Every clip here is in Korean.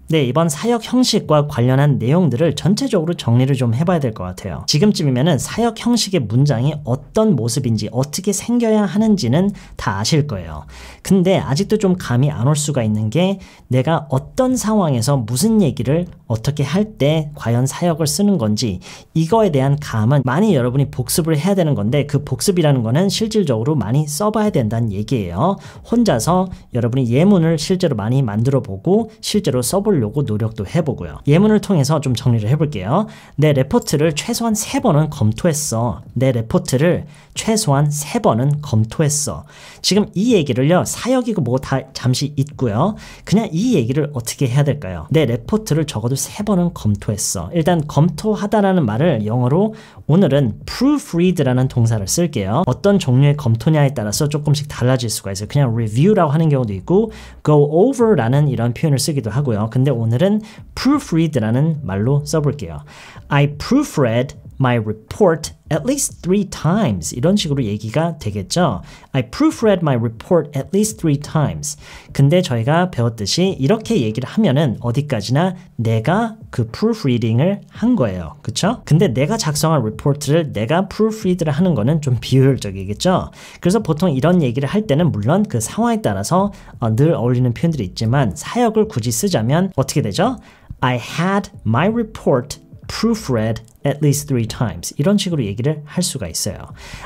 네, 이번 사역 형식과 관련한 내용들을 전체적으로 정리를 좀 해봐야 될 것 같아요. 지금쯤이면은 사역 형식의 문장이 어떤 모습인지 어떻게 생겨야 하는지는 다 아실 거예요. 근데 아직도 좀 감이 안 올 수가 있는 게 내가 어떤 상황에서 무슨 얘기를 어떻게 할 때 과연 사역을 쓰는 건지 이거에 대한 감은 많이 여러분이 복습을 해야 되는 건데 그 복습이라는 거는 실질적으로 많이 써봐야 된다는 얘기예요. 혼자서 여러분이 예문을 실제로 많이 만들어 보고 실제로 써보려고 노력도 해보고요. 예문을 통해서 좀 정리를 해볼게요. 내 레포트를 최소한 3번은 검토했어. 내 레포트를 최소한 3번은 검토했어. 지금 이 얘기를요, 사역이고 뭐 다 잠시 잊고요. 그냥 이 얘기를 어떻게 해야 될까요? 내 레포트를 적어도 3번은 검토했어. 일단 검토하다라는 말을 영어로 오늘은 proofread라는 동사를 쓸게요. 어떤 종류의 검토냐에 따라서 조금씩 달라질 수가 있어요. 그냥 review라고 하는 경우도 있고 go over라는 이런 표현을 쓰기도 하고요. 근데 오늘은 proofread라는 말로 써볼게요. I proofread my report at least 3 times. 이런 식으로 얘기가 되겠죠. I proofread my report at least 3 times. 근데 저희가 배웠듯이 이렇게 얘기를 하면은 어디까지나 내가 그 proofreading을 한 거예요. 그쵸? 근데 내가 작성한 리포트를 내가 proofread를 하는 거는 좀 비효율적이겠죠. 그래서 보통 이런 얘기를 할 때는 물론 그 상황에 따라서 늘 어울리는 표현들이 있지만 사역을 굳이 쓰자면 어떻게 되죠? I had my report proofread at least 3 times. 이런 식으로 얘기를 할 수가 있어요.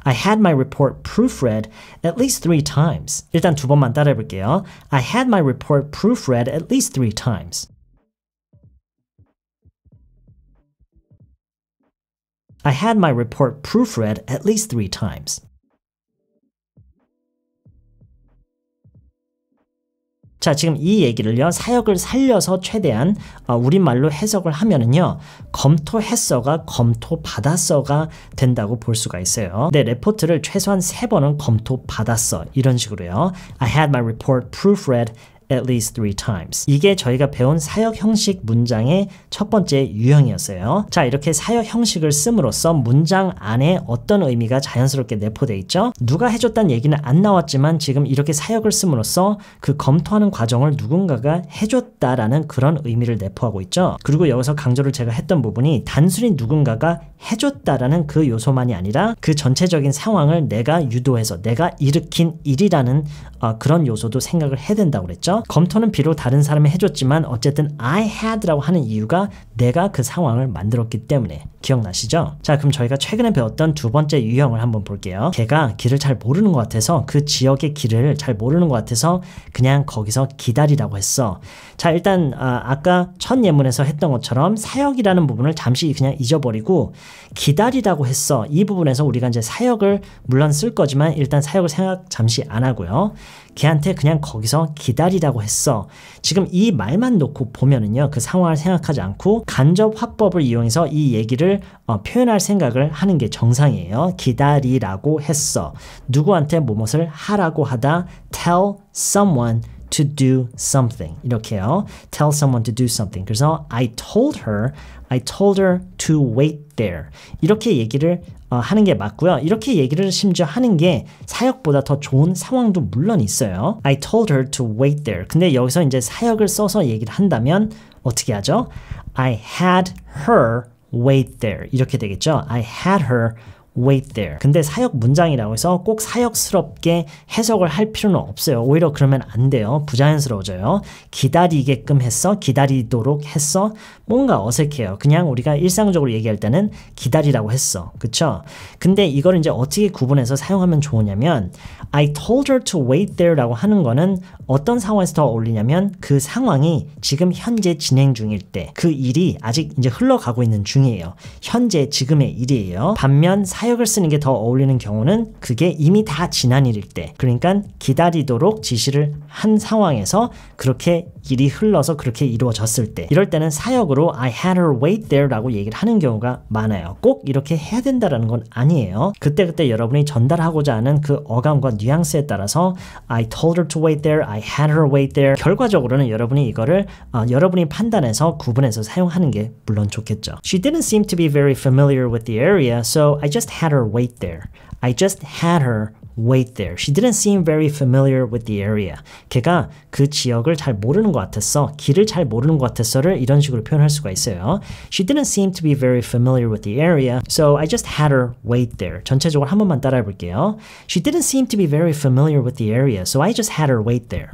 I had my report proofread at least 3 times. 일단 2번만 따라해 볼게요. I had my report proofread at least 3 times. I had my report proofread at least 3 times. 자, 지금 이 얘기를요, 사역을 살려서 최대한 우리말로 해석을 하면은요, 검토했어가 검토받았어가 된다고 볼 수가 있어요. 내 레포트를 최소한 3번은 검토받았어. 이런 식으로요. I had my report proofread at least 3 times. 이게 저희가 배운 사역 형식 문장의 첫 번째 유형이었어요. 자, 이렇게 사역 형식을 씀으로써 문장 안에 어떤 의미가 자연스럽게 내포되어 있죠? 누가 해줬다는 얘기는 안 나왔지만 지금 이렇게 사역을 씀으로써 그 검토하는 과정을 누군가가 해줬다라는 그런 의미를 내포하고 있죠. 그리고 여기서 강조를 제가 했던 부분이 단순히 누군가가 해줬다라는 그 요소만이 아니라 그 전체적인 상황을 내가 유도해서 내가 일으킨 일이라는 그런 요소도 생각을 해야 된다고 그랬죠. 검토는 비록 다른 사람이 해줬지만 어쨌든 I had라고 하는 이유가 내가 그 상황을 만들었기 때문에. 기억나시죠? 자, 그럼 저희가 최근에 배웠던 2번째 유형을 한번 볼게요. 걔가 길을 잘 모르는 것 같아서 그 지역의 길을 잘 모르는 것 같아서 그냥 거기서 기다리라고 했어. 자, 일단 아까 첫 예문에서 했던 것처럼 사역이라는 부분을 잠시 그냥 잊어버리고 기다리라고 했어. 이 부분에서 우리가 이제 사역을 물론 쓸 거지만 일단 사역을 생각 잠시 안 하고요. 걔한테 그냥 거기서 기다리라고 했어. 지금 이 말만 놓고 보면은요, 그 상황을 생각하지 않고 간접 화법을 이용해서 이 얘기를 표현할 생각을 하는 게 정상이에요. 기다리라고 했어. 누구한테 무엇을 하라고 하다. Tell someone to do something. 이렇게요. Tell someone to do something. 그래서 I told her to wait there. 이렇게 얘기를 하는 게 맞고요. 이렇게 얘기를 심지어 하는 게 사역보다 더 좋은 상황도 물론 있어요. I told her to wait there. 근데 여기서 이제 사역을 써서 얘기를 한다면 어떻게 하죠? I had her wait there. 이렇게 되겠죠. I had her wait there. 근데 사역 문장이라고 해서 꼭 사역스럽게 해석을 할 필요는 없어요. 오히려 그러면 안 돼요. 부자연스러워져요. 기다리게끔 했어? 기다리도록 했어? 뭔가 어색해요. 그냥 우리가 일상적으로 얘기할 때는 기다리라고 했어. 그쵸? 근데 이걸 이제 어떻게 구분해서 사용하면 좋으냐면 I told her to wait there 라고 하는 거는 어떤 상황에서 더 어울리냐면 그 상황이 지금 현재 진행 중일 때 그 일이 아직 이제 흘러가고 있는 중이에요. 현재 지금의 일이에요. 반면 사역을 쓰는 게 더 어울리는 경우는 그게 이미 다 지난 일일 때, 그러니까 기다리도록 지시를 한 상황에서 그렇게 일이 흘러서 그렇게 이루어졌을 때, 이럴 때는 사역으로 I had her wait there 라고 얘기를 하는 경우가 많아요. 꼭 이렇게 해야 된다는 건 아니에요. 그때그때 여러분이 전달하고자 하는 그 어감과 뉘앙스에 따라서 I told her to wait there, I had her wait there. 결과적으로는 여러분이 이거를 여러분이 판단해서 구분해서 사용하는 게 물론 좋겠죠. She didn't seem to be very familiar with the area, so I just had her wait there. I just had her wait there. She didn't seem very familiar with the area. 걔가 그 지역을 잘 모르는 것 같았어. 길을 잘 모르는 것 같았어를 이런 식으로 표현할 수가 있어요. She didn't seem to be very familiar with the area, so I just had her wait there. 전체적으로 한 번만 따라해 볼게요. She didn't seem to be very familiar with the area, so I just had her wait there.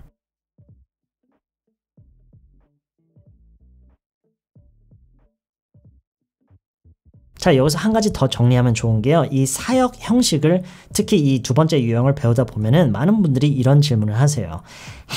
자, 여기서 한 가지 더 정리하면 좋은 게요. 이 사역 형식을 특히 이 두 번째 유형을 배우다 보면은 많은 분들이 이런 질문을 하세요.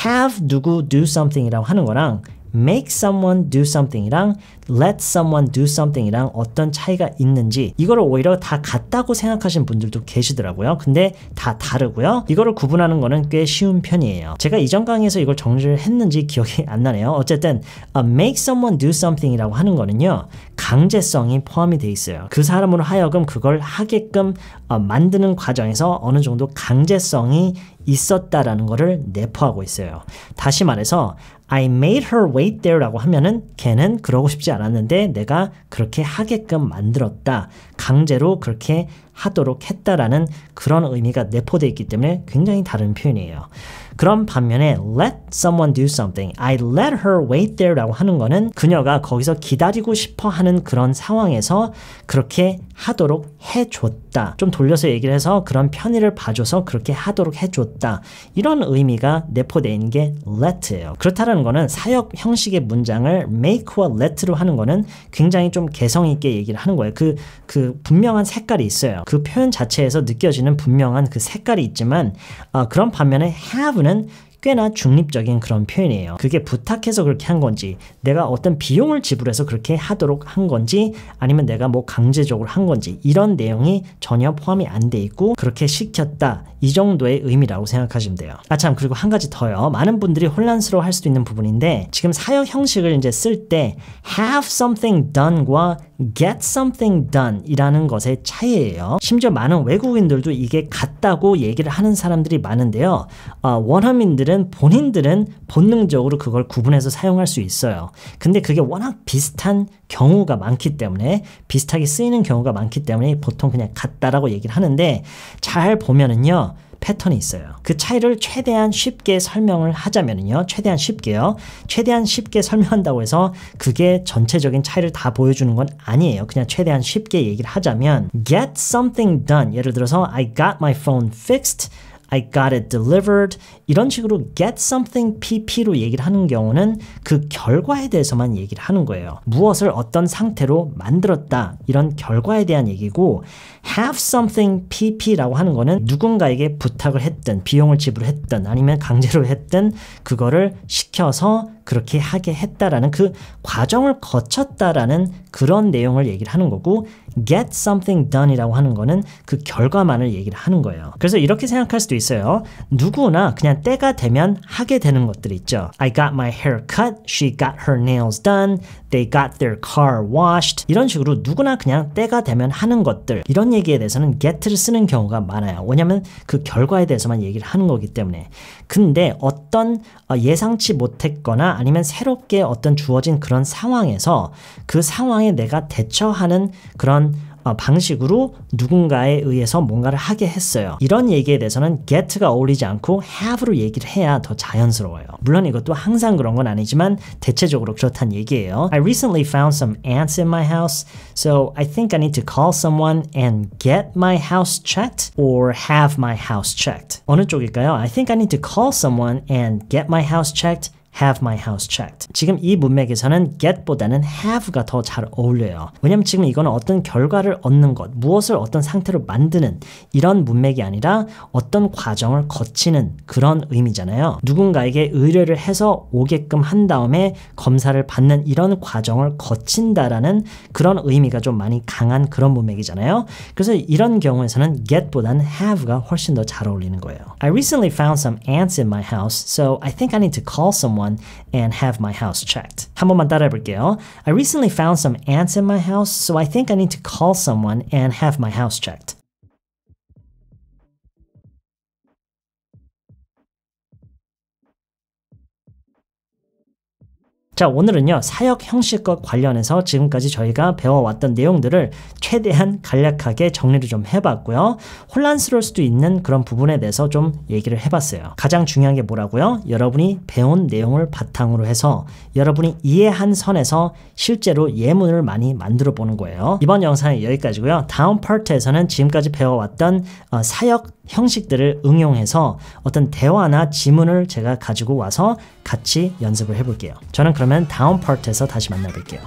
have 누구 do something이라고 하는 거랑 make someone do something이랑 let someone do something이랑 어떤 차이가 있는지 이거를 오히려 다 같다고 생각하시는 분들도 계시더라고요. 근데 다 다르고요. 이거를 구분하는 거는 꽤 쉬운 편이에요. 제가 이전 강의에서 이걸 정리를 했는지 기억이 안 나네요. 어쨌든 make someone do something이라고 하는 거는요. 강제성이 포함이 돼 있어요. 그 사람으로 하여금 그걸 하게끔 만드는 과정에서 어느 정도 강제성이 있었다라는 거를 내포하고 있어요. 다시 말해서 I made her wait there 라고 하면은 걔는 그러고 싶지 않았는데 내가 그렇게 하게끔 만들었다. 강제로 그렇게 하도록 했다라는 그런 의미가 내포되어 있기 때문에 굉장히 다른 표현이에요. 그럼 반면에 let someone do something, I let her wait there 라고 하는 거는 그녀가 거기서 기다리고 싶어 하는 그런 상황에서 그렇게 하도록 해줬다. 좀 돌려서 얘기를 해서 그런 편의를 봐줘서 그렇게 하도록 해줬다. 이런 의미가 내포되어 있는 게 let예요. 그렇다는 거는 사역 형식의 문장을 make와 let로 하는 거는 굉장히 좀 개성 있게 얘기를 하는 거예요. 그 분명한 색깔이 있어요. 그 표현 자체에서 느껴지는 분명한 그 색깔이 있지만 그런 반면에 have는 꽤나 중립적인 그런 표현이에요. 그게 부탁해서 그렇게 한 건지 내가 어떤 비용을 지불해서 그렇게 하도록 한 건지 아니면 내가 뭐 강제적으로 한 건지 이런 내용이 전혀 포함이 안 돼 있고 그렇게 시켰다 이 정도의 의미라고 생각하시면 돼요. 참 그리고 한 가지 더요. 많은 분들이 혼란스러워 할 수도 있는 부분인데 지금 사역 형식을 이제 쓸 때 have something done과 get something done 이라는 것의 차이예요. 심지어 많은 외국인들도 이게 같다고 얘기를 하는 사람들이 많은데요. 원어민들은 본인들은 본능적으로 그걸 구분해서 사용할 수 있어요. 근데 그게 워낙 비슷한 경우가 많기 때문에 비슷하게 쓰이는 경우가 많기 때문에 보통 그냥 같다라고 얘기를 하는데 잘 보면은요. 패턴이 있어요. 그 차이를 최대한 쉽게 설명을 하자면요. 최대한 쉽게요. 최대한 쉽게 설명한다고 해서 그게 전체적인 차이를 다 보여주는 건 아니에요. 그냥 최대한 쉽게 얘기를 하자면 get something done. 예를 들어서 I got my phone fixed. I got it delivered. 이런 식으로 get something pp로 얘기를 하는 경우는 그 결과에 대해서만 얘기를 하는 거예요. 무엇을 어떤 상태로 만들었다. 이런 결과에 대한 얘기고 have something pp라고 하는 거는 누군가에게 부탁을 했든 비용을 지불했든 아니면 강제로 했든 그거를 시켜서 그렇게 하게 했다라는 그 과정을 거쳤다라는 그런 내용을 얘기를 하는 거고 get something done이라고 하는 거는 그 결과만을 얘기를 하는 거예요. 그래서 이렇게 생각할 수도 있어요. 누구나 그냥 때가 되면 하게 되는 것들이 있죠. I got my hair cut, she got her nails done, they got their car washed 이런 식으로 누구나 그냥 때가 되면 하는 것들 이런 얘기에 대해서는 get를 쓰는 경우가 많아요. 왜냐하면 그 결과에 대해서만 얘기를 하는 거기 때문에 근데 어떤 예상치 못했거나 아니면 새롭게 어떤 주어진 그런 상황에서 그 상황에 내가 대처하는 그런 방식으로 누군가에 의해서 뭔가를 하게 했어요. 이런 얘기에 대해서는 get가 어울리지 않고 have로 얘기를 해야 더 자연스러워요. 물론 이것도 항상 그런 건 아니지만 대체적으로 그렇단 얘기예요. I recently found some ants in my house, so I think I need to call someone and get my house checked or have my house checked. 어느 쪽일까요? I think I need to call someone and get my house checked. have my house checked. 지금 이 문맥에서는 get보다는 have가 더 잘 어울려요. 왜냐면 지금 이거는 어떤 결과를 얻는 것, 무엇을 어떤 상태로 만드는 이런 문맥이 아니라 어떤 과정을 거치는 그런 의미잖아요. 누군가에게 의뢰를 해서 오게끔 한 다음에 검사를 받는 이런 과정을 거친다라는 그런 의미가 좀 많이 강한 그런 문맥이잖아요. 그래서 이런 경우에서는 get보다는 have가 훨씬 더 잘 어울리는 거예요. I recently found some ants in my house, so I think I need to call someone and have my house checked. 한 번만 따라해 볼게요. I recently found some ants in my house, so I think I need to call someone and have my house checked. 자, 오늘은요, 사역 형식과 관련해서 지금까지 저희가 배워왔던 내용들을 최대한 간략하게 정리를 좀 해봤고요. 혼란스러울 수도 있는 그런 부분에 대해서 좀 얘기를 해봤어요. 가장 중요한 게 뭐라고요? 여러분이 배운 내용을 바탕으로 해서 여러분이 이해한 선에서 실제로 예문을 많이 만들어 보는 거예요. 이번 영상은 여기까지고요. 다음 파트에서는 지금까지 배워왔던 사역 형식들을 응용해서 어떤 대화나 지문을 제가 가지고 와서 같이 연습을 해볼게요. 저는 그러면 다음 파트에서 다시 만나볼게요.